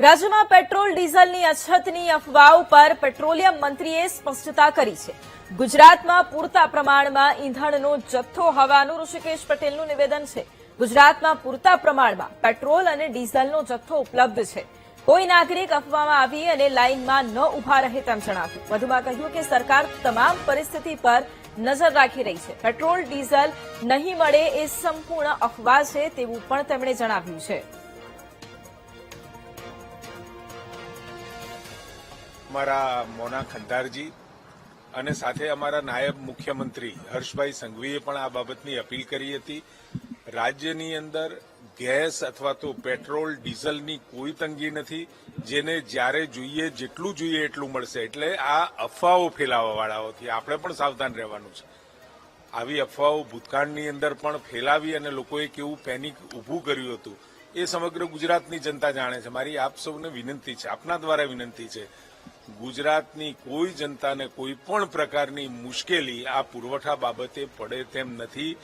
રાજ્યમાં પેટ્રોલ ડીઝલની અછતની અફવાઓ પર પેટ્રોલિયમ મંત્રીએ સ્પષ્ટતા કરી છે। ગુજરાતમાં પૂરતા પ્રમાણમાં ઈંધણનો જથ્થો હોવાનું ઋષિકેશ પટેલનું નિવેદન છે। ગુજરાતમાં પૂરતા પ્રમાણમાં પેટ્રોલ અને ડીઝલનો જથ્થો ઉપલબ્ધ છે। કોઈ નાગરિક અફવામાં આવી અને લાઇનમાં ન ઉભા રહે તેમ જણાવ્યું। વધુમાં કહ્યું કે સરકાર તમામ પરિસ્થિતિ પર નજર રાખી રહી છે। પેટ્રોલ ડીઝલ નહીં મળે એ સંપૂર્ણ અફવા છે તેવું પણ તેમણે જણાવ્યું છે। અમારા મોના ખંધારજી અને સાથે અમારા નાયબ મુખ્યમંત્રી હર્ષભાઈ સંઘવીએ પણ આ બાબતની અપીલ કરી હતી। રાજ્યની અંદર ગેસ અથવા તો પેટ્રોલ ડીઝલની કોઈ તંગી નથી, જેને જ્યારે જોઈએ જેટલું જોઈએ એટલું મળશે। એટલે આ અફવાઓ ફેલાવવાવાળાઓથી આપણે પણ સાવધાન રહેવાનું છે। આવી અફવાઓ ભૂતકાળની અંદર પણ ફેલાવી અને લોકોએ કેવું પેનિક ઊભું કર્યું હતું એ સમગ્ર ગુજરાતની જનતા જાણે છે। મારી આપ સૌને વિનંતી છે, આપના દ્વારા વિનંતી છે, ગુજરાતની કોઈ જનતાને કોઈ પણ પ્રકારની મુશ્કેલી આ પુરવઠા બાબતે પડે તેમ નથી।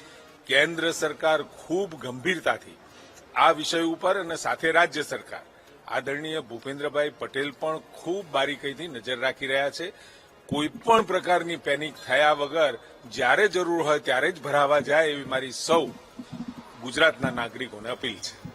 કેન્દ્ર સરકાર ખૂબ ગંભીરતાથી આ વિષય ઉપર અને સાથે રાજ્ય સરકાર આદરણીય ભૂપેન્દ્રભાઈ પટેલ પણ ખૂબ બારીકાઈથી નજર રાખી રહ્યા છે। કોઈ પણ પ્રકારની પેનિક થયા વગર જ્યારે જરૂર હોય ત્યારે જ ભરાવા જાય એવી મારી સૌ ગુજરાતના નાગરિકોને અપીલ છે।